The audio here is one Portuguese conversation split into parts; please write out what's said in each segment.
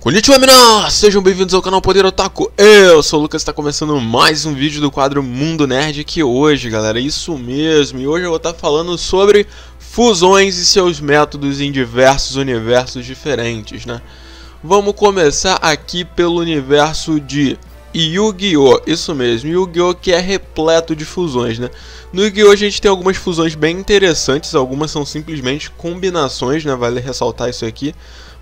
Konnichiwa, meninas! Sejam bem-vindos ao canal Poder Otaku. Eu sou o Lucas e está começando mais um vídeo do quadro Mundo Nerd aqui hoje, galera. Isso mesmo, e hoje eu vou estar falando sobre fusões e seus métodos em diversos universos diferentes, né? Vamos começar aqui pelo universo de Yu-Gi-Oh! Isso mesmo, Yu-Gi-Oh! Que é repleto de fusões, né? No Yu-Gi-Oh! A gente tem algumas fusões bem interessantes, algumas são simplesmente combinações, né? Vale ressaltar isso aqui.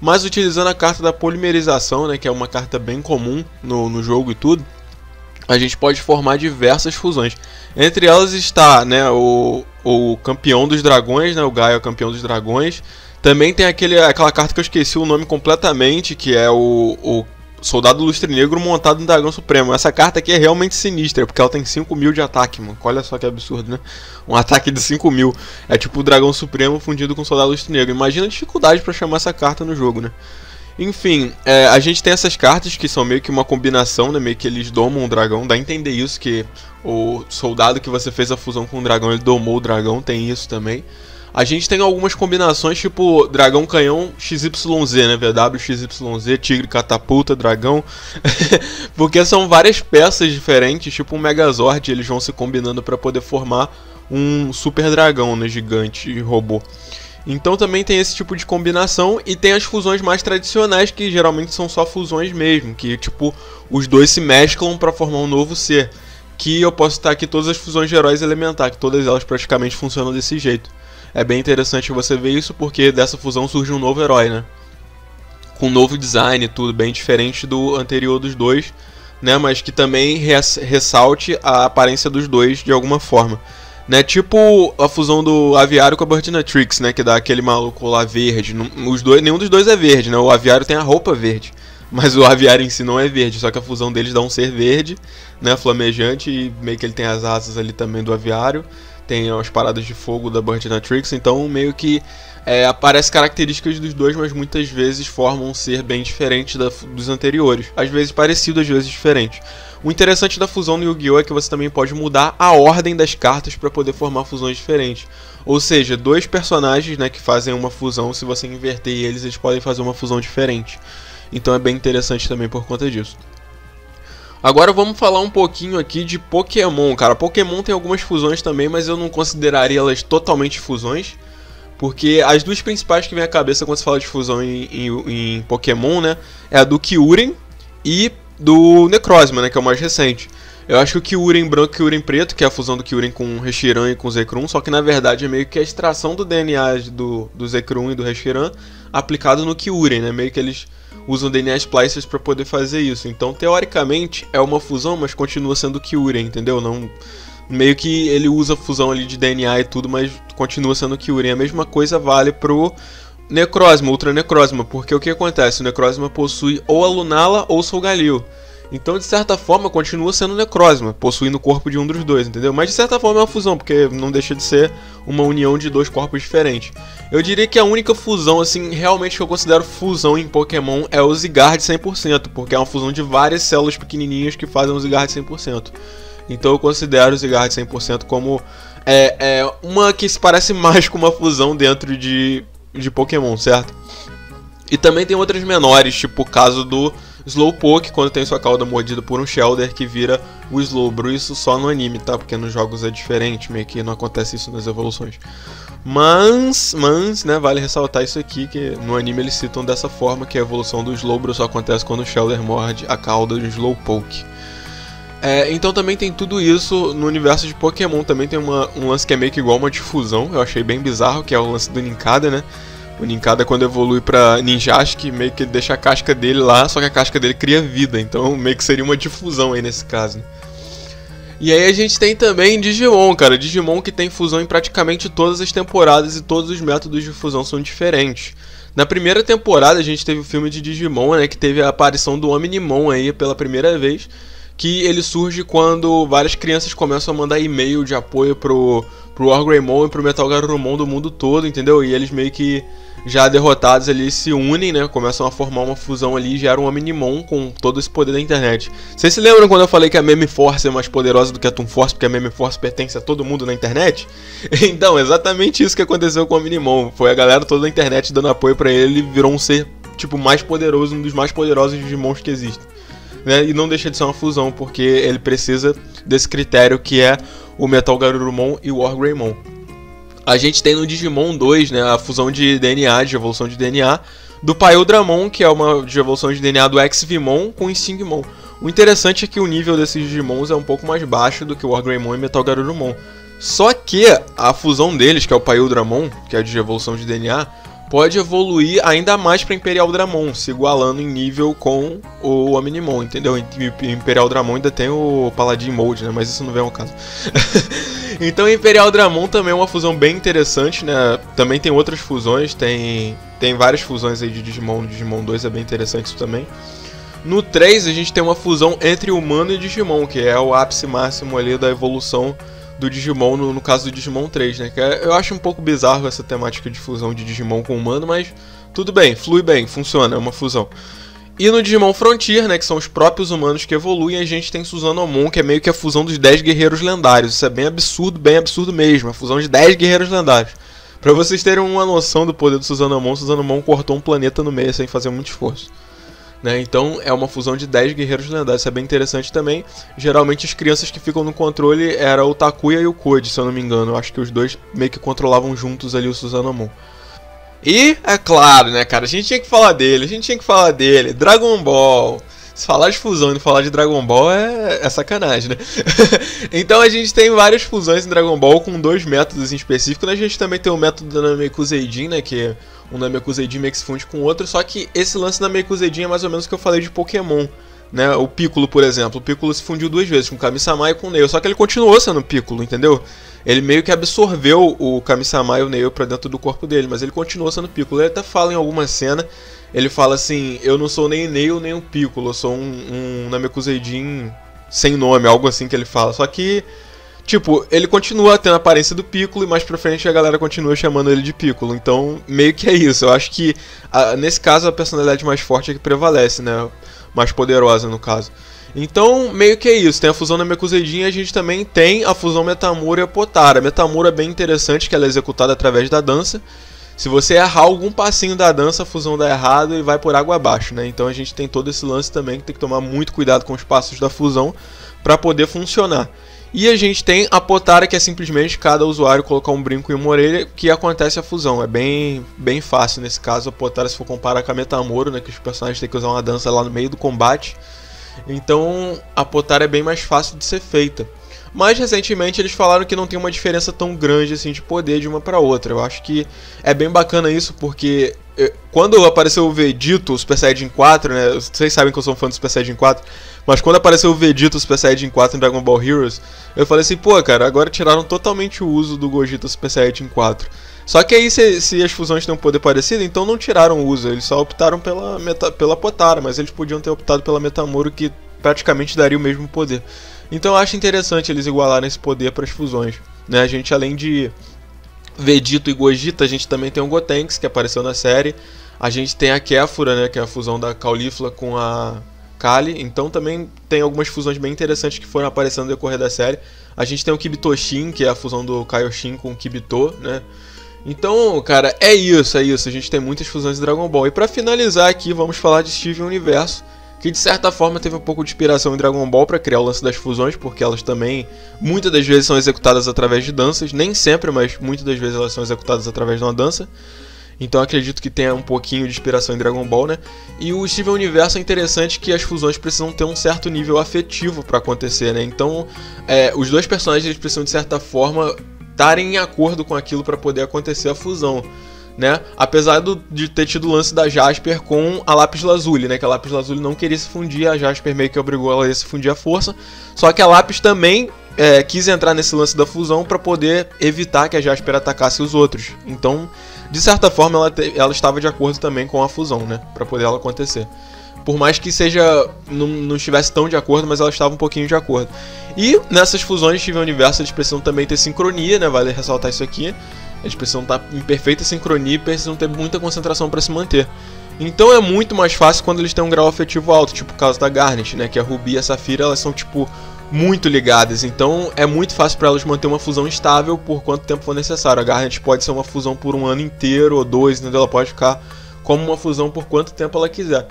Mas utilizando a carta da polimerização, né, que é uma carta bem comum no jogo e tudo, a gente pode formar diversas fusões. Entre elas está, né, o campeão dos dragões, né, o Gaia, o campeão dos dragões. Também tem aquela carta que eu esqueci o nome completamente, que é o Soldado Lustre Negro montado no Dragão Supremo. Essa carta aqui é realmente sinistra, porque ela tem 5.000 de ataque, mano. Olha só que absurdo, né? Um ataque de 5.000. É tipo o Dragão Supremo fundido com o Soldado Lustre Negro. Imagina a dificuldade pra chamar essa carta no jogo, né? Enfim, a gente tem essas cartas que são meio que uma combinação, né? Meio que eles domam o dragão. Dá a entender isso, que o soldado que você fez a fusão com o dragão, ele domou o dragão. Tem isso também. A gente tem algumas combinações tipo Dragão Canhão XYZ, né? VW XYZ, Tigre Catapulta, Dragão. Porque são várias peças diferentes, tipo um Megazord, eles vão se combinando para poder formar um Super Dragão, né? Gigante robô. Então também tem esse tipo de combinação e tem as fusões mais tradicionais, que geralmente são só fusões mesmo, que tipo os dois se mesclam para formar um novo ser. Que eu posso citar aqui todas as fusões de heróis elementar, que todas elas praticamente funcionam desse jeito. É bem interessante você ver isso, porque dessa fusão surge um novo herói, né? Com um novo design e tudo, bem diferente do anterior dos dois, né? Mas que também ressalte a aparência dos dois de alguma forma, né? Tipo a fusão do Aviário com a Birdinatrix, né? Que dá aquele maluco lá verde. Nenhum dos dois é verde, né? O Aviário tem a roupa verde, mas o Aviário em si não é verde, só que a fusão deles dá um ser verde, né? Flamejante, e meio que ele tem as asas ali também do Aviário. Tem as paradas de fogo da Birdinatrix, então meio que aparece características dos dois, mas muitas vezes formam um ser bem diferente dos anteriores. Às vezes parecido, às vezes diferente. O interessante da fusão no Yu-Gi-Oh! É que você também pode mudar a ordem das cartas para poder formar fusões diferentes. Ou seja, dois personagens, né, que fazem uma fusão, se você inverter eles podem fazer uma fusão diferente. Então é bem interessante também por conta disso. Agora vamos falar um pouquinho aqui de Pokémon, cara. Pokémon tem algumas fusões também, mas eu não consideraria elas totalmente fusões, porque as duas principais que vem à cabeça quando se fala de fusão em Pokémon, né, é a do Kyurem e do Necrozma, né, que é o mais recente. Eu acho que o Kyurem branco e o Kyurem preto, que é a fusão do Kyurem com o Reshiram e com o Zekrom, só que na verdade é meio que a extração do DNA do Zekrom e do Reshiram aplicado no Kyurem, né, meio que eles usam DNA splicers para poder fazer isso. Então, teoricamente, é uma fusão, mas continua sendo Kyurem, entendeu? Não, meio que ele usa fusão ali de DNA e tudo, mas continua sendo Kyurem. A mesma coisa vale pro Necrozma, Ultra Necrozma, porque o que acontece? O Necrozma possui ou a Lunala ou o Solgaleo. Então, de certa forma, continua sendo Necrozma, possuindo o corpo de um dos dois, entendeu? Mas, de certa forma, é uma fusão, porque não deixa de ser uma união de dois corpos diferentes. Eu diria que a única fusão, assim, realmente que eu considero fusão em Pokémon é o Zygarde 100%, porque é uma fusão de várias células pequenininhas que fazem o Zygarde 100%. Então, eu considero o Zygarde 100% como uma que se parece mais com uma fusão dentro de Pokémon, certo? E também tem outras menores, tipo o caso do Slowpoke, quando tem sua cauda mordida por um Shellder, que vira o Slowbro. Isso só no anime, tá? Porque nos jogos é diferente, meio que não acontece isso nas evoluções. Mas, né, vale ressaltar isso aqui, que no anime eles citam dessa forma, que a evolução do Slowbro só acontece quando o Shellder morde a cauda do Slowpoke. Então também tem tudo isso no universo de Pokémon. Também tem um lance que é meio que igual uma difusão, eu achei bem bizarro, que é o lance do Nincada, né? O Nincada, quando evolui pra Ninjask, meio que ele deixa a casca dele lá, só que a casca dele cria vida, então meio que seria uma difusão aí nesse caso, né? E aí a gente tem também Digimon, cara. Digimon que tem fusão em praticamente todas as temporadas e todos os métodos de fusão são diferentes. Na primeira temporada a gente teve o filme de Digimon, né, que teve a aparição do Omnimon aí pela primeira vez, que ele surge quando várias crianças começam a mandar e-mail de apoio pro Wargreymon e pro Metal Garurumon do mundo todo, entendeu? E eles meio que já derrotados ali se unem, né? Começam a formar uma fusão ali e geram um Omnimon com todo esse poder da internet. Vocês se lembram quando eu falei que a Meme Force é mais poderosa do que a Toon Force, porque a Meme Force pertence a todo mundo na internet? Então, exatamente isso que aconteceu com o Omnimon. Foi a galera toda da internet dando apoio pra ele, ele virou um ser tipo, mais poderoso, um dos mais poderosos Digimons que existem, né? E não deixa de ser uma fusão, porque ele precisa desse critério que é o Metal Garurumon e o Wargreymon. A gente tem no Digimon 2, né, a fusão de DNA, de evolução de DNA, do Paildramon, que é uma de evolução de DNA do Exvimon com o Stingmon. O interessante é que o nível desses Digimons é um pouco mais baixo do que o Wargreymon e Metal Garurumon. Só que a fusão deles, que é o Paildramon, que é de evolução de DNA, pode evoluir ainda mais para Imperial Dramon, se igualando em nível com o Omnimon, entendeu? Imperial Dramon ainda tem o Paladin Mode, né? Mas isso não vem ao caso. Então Imperial Dramon também é uma fusão bem interessante, né? Também tem outras fusões, tem várias fusões aí de Digimon, no Digimon 2 é bem interessante isso também. No 3 a gente tem uma fusão entre humano e Digimon, que é o ápice máximo ali da evolução do Digimon, no caso do Digimon 3, né? Que eu acho um pouco bizarro essa temática de fusão de Digimon com humano, mas tudo bem, flui bem, funciona, é uma fusão. E no Digimon Frontier, né, que são os próprios humanos que evoluem, a gente tem Susanomon, que é meio que a fusão dos 10 guerreiros lendários. Isso é bem absurdo mesmo, a fusão de 10 guerreiros lendários. Pra vocês terem uma noção do poder do Susanomon cortou um planeta no meio sem fazer muito esforço, né? Então é uma fusão de 10 guerreiros lendários, isso é bem interessante também. Geralmente as crianças que ficam no controle eram o Takuya e o Koji, se eu não me engano. Eu acho que os dois meio que controlavam juntos ali o Susanomon. E, é claro, né, cara, a gente tinha que falar dele, Dragon Ball. Se falar de fusão e não falar de Dragon Ball é sacanagem, né? Então a gente tem várias fusões em Dragon Ball com dois métodos em específico. A gente também tem o método da Namekuseidin, né, que um Namekuseidin meio que se funde com o outro. Só que esse lance da Namekuseidin é mais ou menos o que eu falei de Pokémon, né? O Piccolo, por exemplo, o Piccolo se fundiu duas vezes, com o Kami-sama e com o Neo. Só que ele continuou sendo Piccolo, entendeu? Ele meio que absorveu o Kami-sama e o Neo pra dentro do corpo dele, mas ele continuou sendo Piccolo. Ele até fala em alguma cena, ele fala assim: eu não sou nem Neo nem o Piccolo, eu sou um Namekuseidin sem nome, algo assim que ele fala. Só que, tipo, ele continua tendo a aparência do Piccolo e mais pra frente a galera continua chamando ele de Piccolo. Então, meio que é isso. Eu acho que, nesse caso, a personalidade mais forte é que prevalece, né? Mais poderosa, no caso. Então, meio que é isso. Tem a fusão Namekuseidin e a gente também tem a fusão Metamura e Potara. A Metamura é bem interessante, que ela é executada através da dança. Se você errar algum passinho da dança, a fusão dá errado e vai por água abaixo, né? Então a gente tem todo esse lance também, que tem que tomar muito cuidado com os passos da fusão para poder funcionar. E a gente tem a Potara, que é simplesmente cada usuário colocar um brinco em uma orelha que acontece a fusão. É bem fácil nesse caso. A Potara, se for comparar com a Metamura, né, que os personagens têm que usar uma dança lá no meio do combate. Então a Potara é bem mais fácil de ser feita. Mas recentemente eles falaram que não tem uma diferença tão grande assim de poder de uma para outra. Eu acho que é bem bacana isso, porque quando apareceu o Vegito, o Super Saiyajin 4, né? Vocês sabem que eu sou um fã do Super Saiyajin 4, mas quando apareceu o Vegito, o Super Saiyajin 4 em Dragon Ball Heroes, eu falei assim: pô, cara, agora tiraram totalmente o uso do Gogeta Super Saiyajin 4. Só que aí, se as fusões têm um poder parecido, então não tiraram o uso, eles só optaram pela Potara, mas eles podiam ter optado pela Metamura, que praticamente daria o mesmo poder. Então eu acho interessante eles igualarem esse poder para as fusões, né? A gente, além de Vegito e Gogeta, a gente também tem o Gotenks, que apareceu na série. A gente tem a Kéfora, né, que é a fusão da Caulifla com a Kali. Então também tem algumas fusões bem interessantes que foram aparecendo no decorrer da série. A gente tem o Kibitoshin, que é a fusão do Kaioshin com o Kibito, né? Então, cara, é isso. A gente tem muitas fusões de Dragon Ball. E pra finalizar aqui, vamos falar de Steven Universo, que de certa forma teve um pouco de inspiração em Dragon Ball para criar o lance das fusões, porque elas também, muitas das vezes, são executadas através de danças. Nem sempre, mas muitas das vezes elas são executadas através de uma dança. Então acredito que tenha um pouquinho de inspiração em Dragon Ball, né? E o Steven Universo é interessante que as fusões precisam ter um certo nível afetivo para acontecer, né? Então, os dois personagens eles precisam, de certa forma, estarem em acordo com aquilo para poder acontecer a fusão, né? Apesar de ter tido o lance da Jasper com a Lápis Lazuli, né? Que a Lápis Lazuli não queria se fundir, a Jasper meio que obrigou ela a se fundir à força. Só que a Lápis também quis entrar nesse lance da fusão para poder evitar que a Jasper atacasse os outros. Então, de certa forma, ela estava de acordo também com a fusão, né? Para poder ela acontecer. Por mais que não estivesse tão de acordo, mas ela estava um pouquinho de acordo. E nessas fusões Steven Universo eles precisam também ter sincronia, né? Vale ressaltar isso aqui. Eles precisam estar em perfeita sincronia e precisam ter muita concentração para se manter. Então é muito mais fácil quando eles têm um grau afetivo alto, tipo o caso da Garnet, né? Que a Ruby e a Safira, elas são tipo muito ligadas. Então é muito fácil para elas manter uma fusão estável por quanto tempo for necessário. A Garnet pode ser uma fusão por um ano inteiro ou dois, entendeu? Ela pode ficar como uma fusão por quanto tempo ela quiser.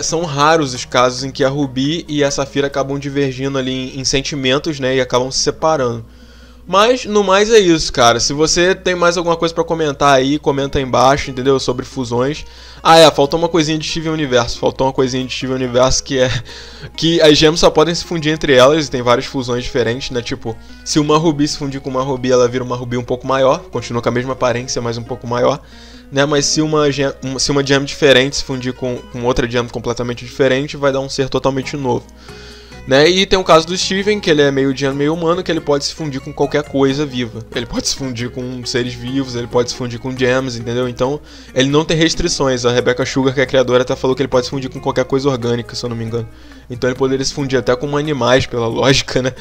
São raros os casos em que a Ruby e a Safira acabam divergindo ali em sentimentos, né, e acabam se separando. Mas, no mais é isso, cara. Se você tem mais alguma coisa pra comentar aí, comenta aí embaixo, entendeu? Sobre fusões. Faltou uma coisinha de Steven Universo. Faltou uma coisinha de Steven Universo que é que as gems só podem se fundir entre elas. E tem várias fusões diferentes, né? Tipo, se uma Ruby se fundir com uma Ruby, ela vira uma Ruby um pouco maior. Continua com a mesma aparência, mas um pouco maior, né? Mas se uma gem diferente se fundir com outra gem completamente diferente, vai dar um ser totalmente novo, né? E tem o caso do Steven, que ele é meio gem, meio humano, que ele pode se fundir com qualquer coisa viva. Ele pode se fundir com seres vivos, ele pode se fundir com gems, entendeu? Então, ele não tem restrições. A Rebecca Sugar, que é a criadora, até falou que ele pode se fundir com qualquer coisa orgânica, se eu não me engano. Então ele poderia se fundir até com animais, pela lógica, né?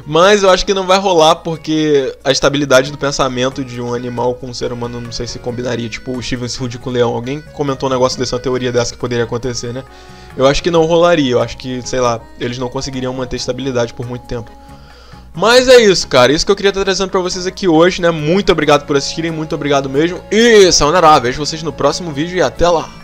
Mas eu acho que não vai rolar, porque a estabilidade do pensamento de um animal com um ser humano não sei se combinaria. Tipo, o Steven se fundir com o leão. Alguém comentou um negócio desse, uma teoria dessa que poderia acontecer, né? Eu acho que não rolaria. Eu acho que, sei lá, eles não conseguiriam manter estabilidade por muito tempo. Mas é isso, cara. Isso que eu queria estar trazendo pra vocês aqui hoje, né? Muito obrigado por assistirem, muito obrigado mesmo. E sayonara, vejo vocês no próximo vídeo e até lá!